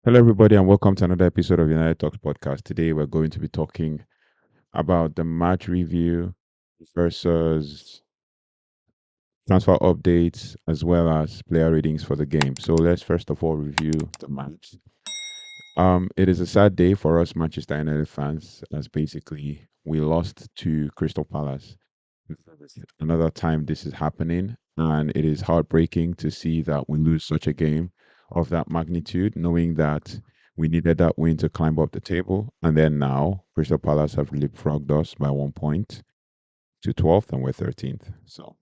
Hello, everybody, and welcome to another episode of United Talks podcast. Today, we're going to be talking about the match review versus transfer updates, as well as player ratings for the game. So, let's first of all review the match. It is a sad day for us Manchester United fans, as basically we lost to Crystal Palace. Another time this is happening, and it is heartbreaking to see that we lose such a game of that magnitude, knowing that we needed that win to climb up the table. And then now, Crystal Palace have leapfrogged us by 1 point to 12th, and we're 13th. So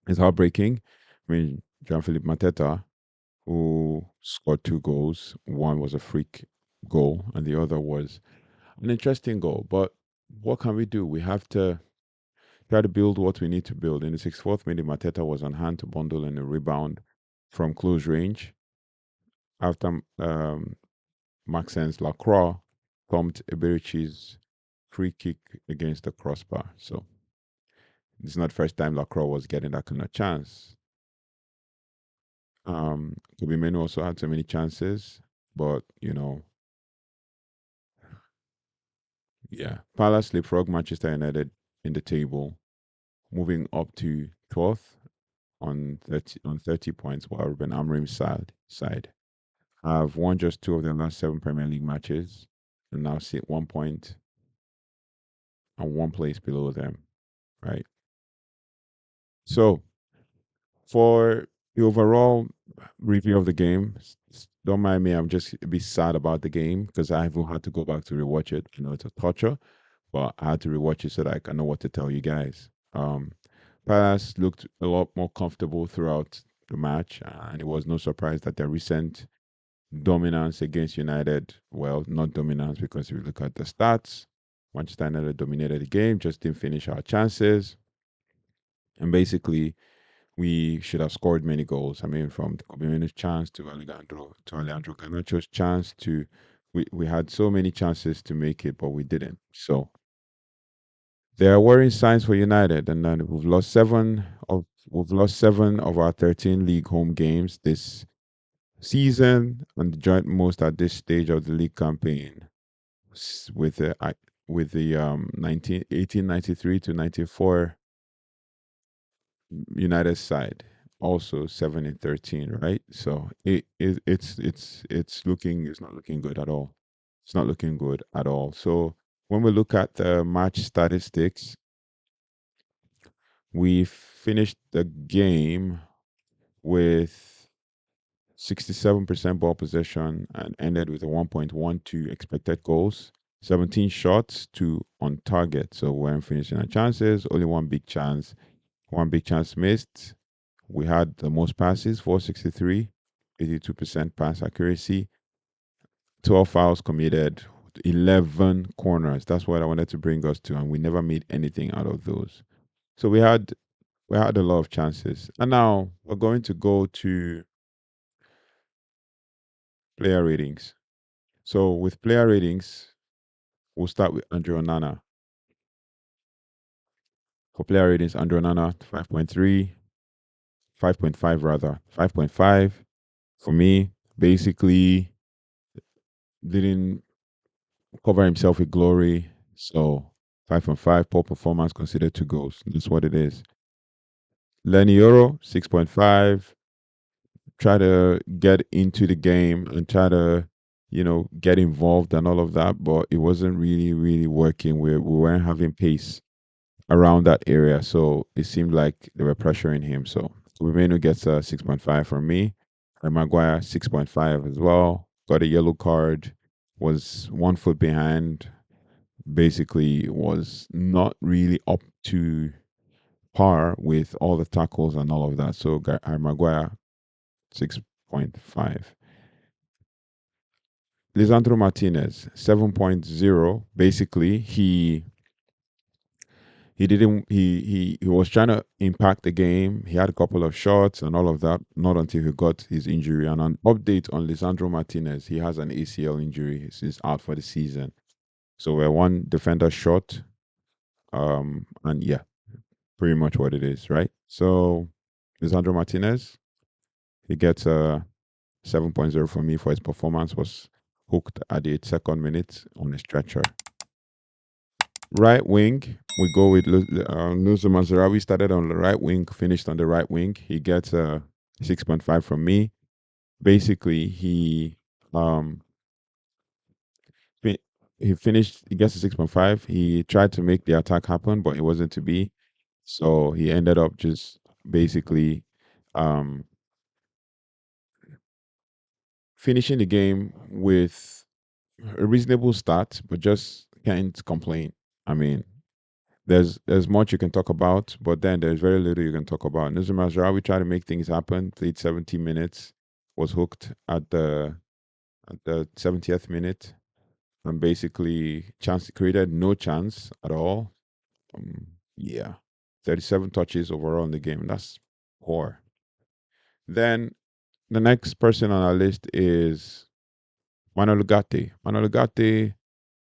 it's heartbreaking. I mean, Jean-Philippe Mateta, who scored two goals, one was a freak goal, and the other was an interesting goal. But what can we do? We have to try to build what we need to build. In the 64th minute, Mateta was on hand to bundle in a rebound from close range after Maxence Lacroix thumped Iberichi's free kick against the crossbar. So it's not the first time Lacroix was getting that kind of chance. Kobe Menu also had so many chances, but yeah. Palace leapfrog Manchester United in the table, moving up to 12th on 30 points, while Ruben Amorim's side have won just two of their last seven Premier League matches and now sit 1 point and one place below them, right? So for the overall review of the game, don't mind me, I'm just a bit sad about the game because I haven't had to go back to rewatch it. It's a torture, but I had to rewatch it so that I can know what to tell you guys. Palace looked a lot more comfortable throughout the match, and it was no surprise that their recent dominance against United. Well, not dominance because if you look at the stats, Manchester United dominated the game, just didn't finish our chances. And basically, we should have scored many goals. I mean, from the Kobe chance to Alejandro Garnacho's chance to we had so many chances to make it, but we didn't. So there are worrying signs for United, and then we've lost 7 of our 13 league home games this season, and the joint most at this stage of the league campaign with the 1893 to 94 United side, also 7 and 13, right? So it's not looking good at all. It's not looking good at all. So when we look at the match statistics, we finished the game with 67% ball possession and ended with a 1.12 expected goals, 17 shots to on target. So we weren't finishing our chances, only one big chance missed. We had the most passes, 463, 82% pass accuracy, 12 fouls committed, 11 corners. That's what I wanted to bring us to, and we never made anything out of those. So we had a lot of chances. And now we're going to go to player ratings. So with player ratings, we'll start with Andrew Onana. For player ratings, Andrew Onana 5.3, 5.5 rather, 5.5. For me, basically didn't cover himself with glory. So 5.5, poor performance, considered two goals. That's what it is. Lenny Euro, 6.5. Try to get into the game and try to, get involved and all of that, but it wasn't really, really working. We weren't having pace around that area. So it seemed like they were pressuring him. So Umeno gets a 6.5 from me. And Maguire, 6.5 as well. Got a yellow card, was 1 foot behind, basically was not really up to par with all the tackles and all of that. So Harry Maguire, 6.5. Lisandro Martinez, 7.0. Basically, he didn't he was trying to impact the game. He had a couple of shots and all of that, not until he got his injury. And an update on Lisandro Martinez, he has an ACL injury. He's out for the season. So we're one defender short. And yeah, pretty much what it is, right? So Lisandro Martinez, he gets a 7.0 for me for his performance. Was hooked at the 82nd minute on a stretcher. Right wing, we go with Nusa Mazarawi. Started on the right wing, finished on the right wing. He gets a 6.5 from me. Basically, um fi- he finished. He gets a 6.5. He tried to make the attack happen, but it wasn't to be. So he ended up just basically um finishing the game with a reasonable start, but just can't complain. I mean, there's much you can talk about, but then there's very little you can talk about. Nizam Mazraoui tried to make things happen, played 70 minutes, was hooked at the 70th minute, and basically chance created no chance at all. Yeah, 37 touches overall in the game. That's poor. Then the next person on our list is Manuel Ugarte. Manuel Ugarte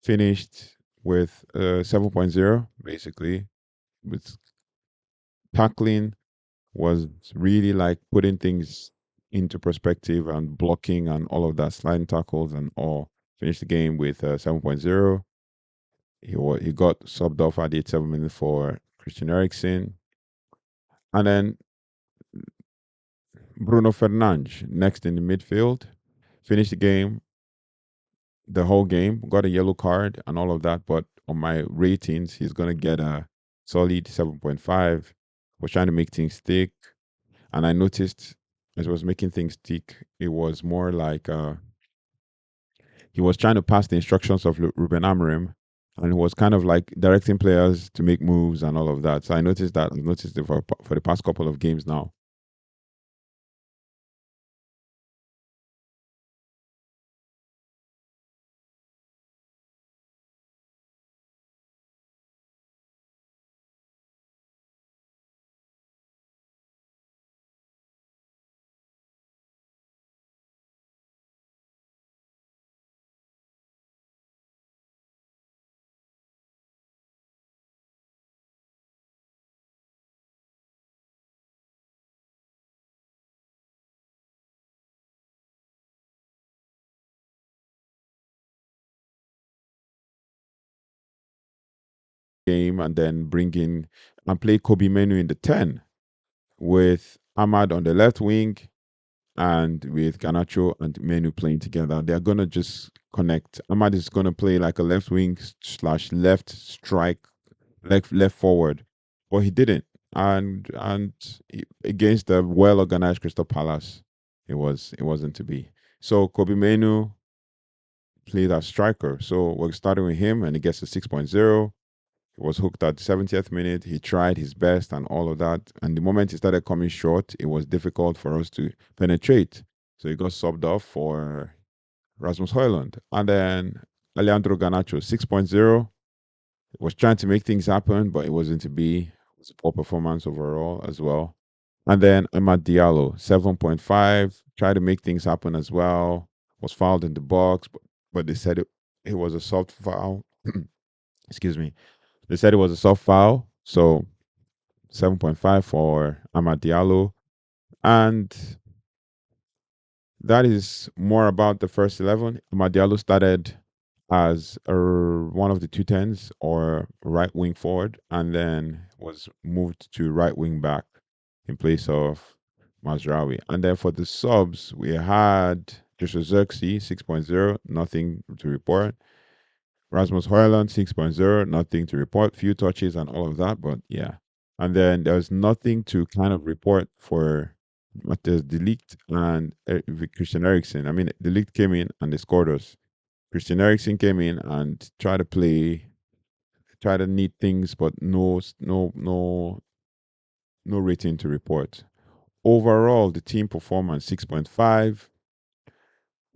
finished with 7.0, basically, with tackling was really like putting things into perspective and blocking and all of that, sliding tackles and all. Finished the game with 7.0. He got subbed off at the 7 minute for Christian Eriksen. And then Bruno Fernandes next in the midfield. Finished the game, the whole game, got a yellow card and all of that. But on my ratings, he's going to get a solid 7.5. Was trying to make things stick. And I noticed as I was making things tick, it was more like he was trying to pass the instructions of Ruben Amorim, and he was kind of like directing players to make moves and all of that. So I noticed that. I've noticed it for the past couple of games now. Game and then bring in and play Kobe Menu in the 10 with Ahmad on the left wing and with Ganacho and Menu playing together. They're gonna just connect. Ahmad is gonna play like a left wing slash left strike, left forward, but he didn't. Against the well organized Crystal Palace, it wasn't to be. So Kobe Menu played as striker. So we're starting with him, and he gets a 6.0. He was hooked at the 70th minute. He tried his best and all of that. And the moment he started coming short, it was difficult for us to penetrate. So he got subbed off for Rasmus Højlund. And then Alejandro Garnacho, 6.0. Was trying to make things happen, but it wasn't to be. It was a poor performance overall as well. And then Amad Diallo, 7.5. Tried to make things happen as well. Was fouled in the box, but they said it was a soft foul. Excuse me. They said it was a soft foul. So 7.5 for Amad Diallo. And that is more about the first 11. Amad Diallo started as one of the two tens or right wing forward, and then was moved to right wing back in place of Mazraoui. And then for the subs, we had Joshua Zirkzee 6.0, nothing to report. Rasmus Højlund 6.0, nothing to report. Few touches and all of that, but yeah. And then there's nothing to kind of report for Matthias Delict and Christian Eriksen. I mean, Delict came in and they scored us. Christian Eriksen came in and tried to need things, but no rating to report. Overall, the team performance 6.5.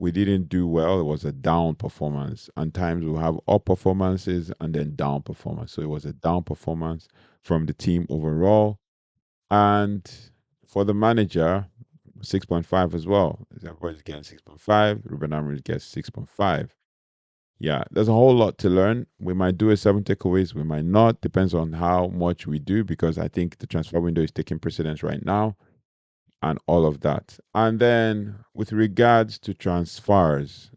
We didn't do well. It was a down performance. And times we'll have up performances and then down performance. So it was a down performance from the team overall. And for the manager, 6.5 as well. Everybody's getting 6.5. Ruben Amorim gets 6.5. Yeah, there's a whole lot to learn. We might do a 7 takeaways, we might not. Depends on how much we do because I think the transfer window is taking precedence right now. and all of that. And then with regards to transfers,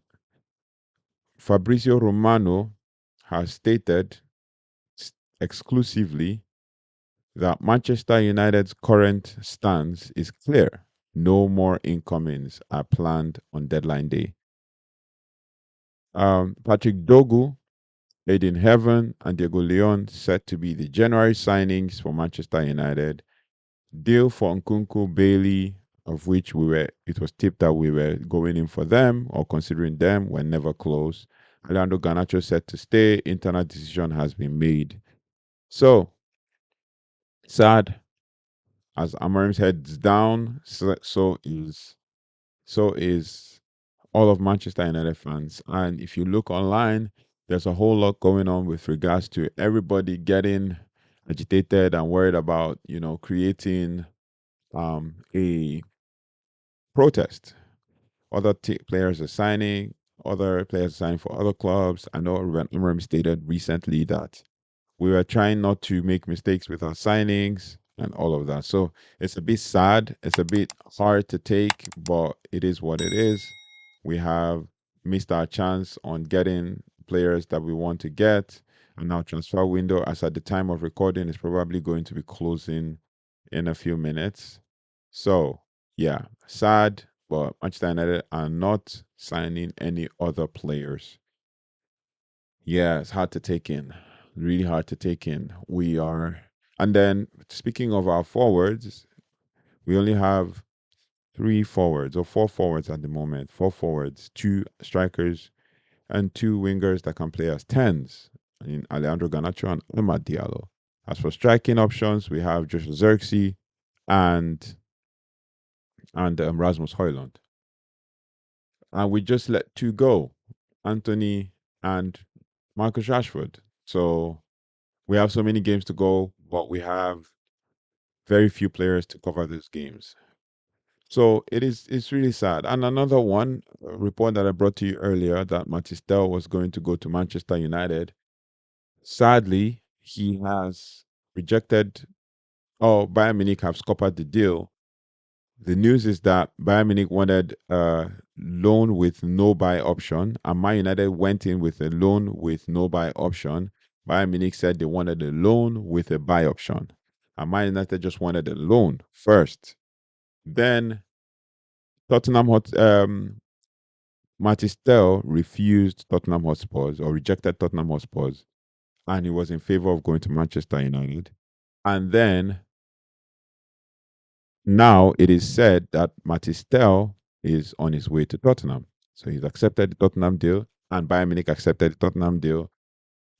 Fabrizio Romano has stated exclusively that Manchester United's current stance is clear. No more incomings are planned on deadline day. Patrick Dogu, Aiden Heaven, and Diego Leon set to be the January signings for Manchester United. Deal for Nkunku Bailey, of which it was tipped that we were going in for them or considering them, were never close. Alejandro Garnacho set to stay. Internal decision has been made. So sad as Amarim's heads down, so is all of Manchester United fans. And if you look online, there's a whole lot going on with regards to everybody getting agitated and worried about, creating a protest. Other players are signing, other players are signing for other clubs. I know Ruben Amorim stated recently that we were trying not to make mistakes with our signings and all of that. So it's a bit sad. It's a bit hard to take, but it is what it is. We have missed our chance on getting players that we want to get. And our transfer window, as at the time of recording, is probably going to be closing in a few minutes. So, yeah, sad, but Manchester United are not signing any other players. Yeah, it's hard to take in. Really hard to take in. And then speaking of our forwards, we only have three forwards or four forwards at the moment. Four forwards, two strikers, and two wingers that can play as tens. In Alejandro Garnacho and Amad Diallo. As for striking options, we have Joshua Xerxes and Rasmus Højlund. And we just let two go, Anthony and Marcus Rashford. So we have so many games to go, but we have very few players to cover those games. So it's really sad. And another one report that I brought to you earlier that Matistel was going to go to Manchester United. Sadly, he has rejected. Oh, Bayern Munich have scuppered the deal. The news is that Bayern Munich wanted a loan with no buy option, and Man United went in with a loan with no buy option. Bayern Munich said they wanted a loan with a buy option, and Man United just wanted a loan first. Then Tottenham Matistel refused Tottenham Hotspurs or rejected Tottenham Hotspurs, and he was in favor of going to Manchester United. And then now it is said that Matistel is on his way to Tottenham. So he's accepted the Tottenham deal, and Bayern Munich accepted the Tottenham deal.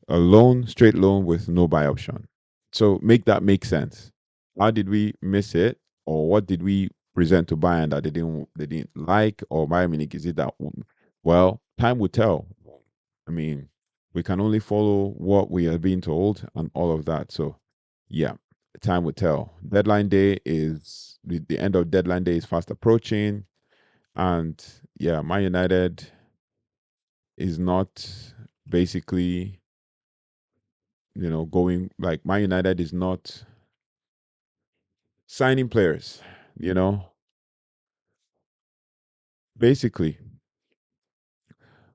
A loan, straight loan with no buy option. So make that make sense. How did we miss it, or what did we present to Bayern that they didn't like, or Bayern Munich? Is it that? Well, time will tell. I mean, we can only follow what we are being told and all of that. So, yeah, time will tell. Deadline day is the end of deadline day is fast approaching, and yeah, Man United is not basically going like Man United is not signing players. You know, basically,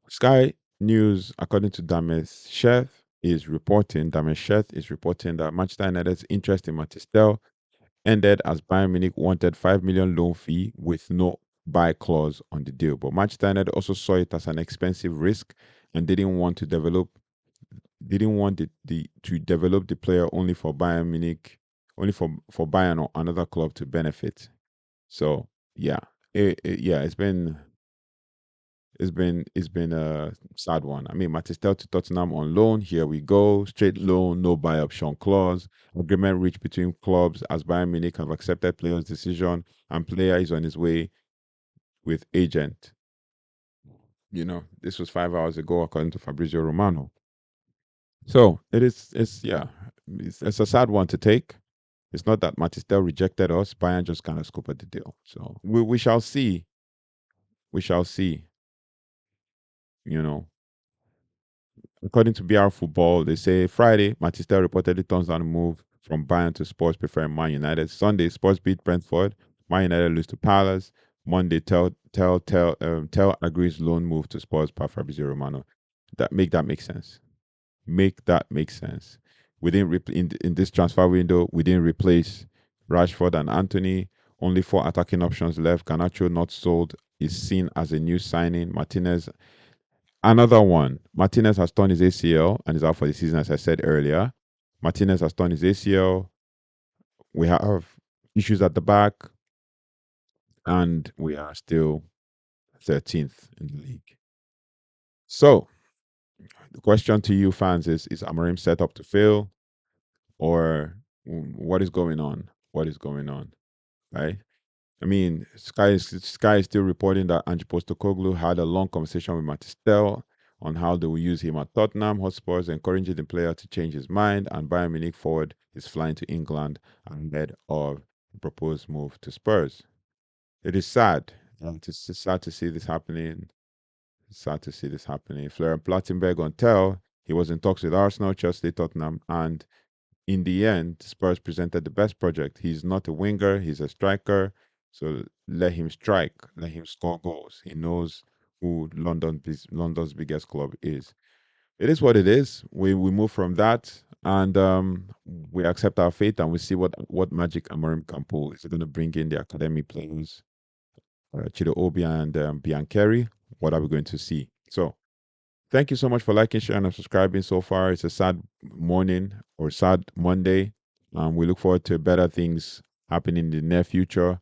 Sky News, according to Damesh Sheth is reporting that Manchester United's interest in Matistel ended as Bayern Munich wanted 5 million loan fee with no buy clause on the deal. But Manchester United also saw it as an expensive risk and didn't want to develop the player only for Bayern Munich, only for Bayern or another club to benefit. So yeah, it's been a sad one. I mean, Matistel to Tottenham on loan. Here we go, straight loan, no buy option clause. Agreement reached between clubs as Bayern Munich have accepted player's decision, and player is on his way with agent. This was 5 hours ago, according to Fabrizio Romano. So it's a sad one to take. It's not that Matistel rejected us. Bayern just kind of scooped the deal. So we shall see. We shall see. You know, according to BR Football, they say Friday, Matistel reportedly turns down a move from Bayern to Spurs, preferring Man United. Sunday, Spurs beat Brentford, Man United lose to Palace. Monday, tell agrees loan move to Spurs by Fabrizio Romano. That make sense. Make that make sense. We didn't in this transfer window. We didn't replace Rashford and Anthony. Only four attacking options left. Garnacho not sold is seen as a new signing. Martinez, another one. Martinez has torn his ACL and is out for the season, as I said earlier. Martinez has torn his ACL. We have issues at the back, and we are still 13th in the league. So the question to you fans is Amorim set up to fail, or what is going on? What is going on? Right? I mean, Sky is still reporting that Ange Postecoglou had a long conversation with Matistel on how they will use him at Tottenham Hotspurs, encouraging the player to change his mind. And Bayern Munich forward is flying to England ahead of the proposed move to Spurs. It is sad. It's sad to see this happening. It's sad to see this happening. Florian Plattenberg on tell he was in talks with Arsenal, Chelsea, Tottenham, and in the end, Spurs presented the best project. He's not a winger, he's a striker. So let him strike, let him score goals. He knows who London's biggest club is. It is what it is. We move from that, and we accept our fate, and we see what magic Amorim can pull. Is it going to bring in the academy players, Chido Obi and Biancheri? What are we going to see? So thank you so much for liking, sharing, and subscribing so far. It's a sad morning or sad Monday. We look forward to better things happening in the near future.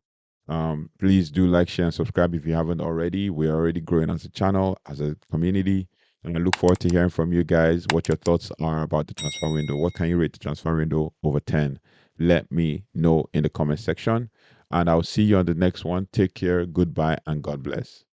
Please do like, share, and subscribe if you haven't already. We're already growing as a channel, as a community. And I look forward to hearing from you guys what your thoughts are about the transfer window. What can you rate the transfer window over 10? Let me know in the comment section. And I'll see you on the next one. Take care, goodbye, and God bless.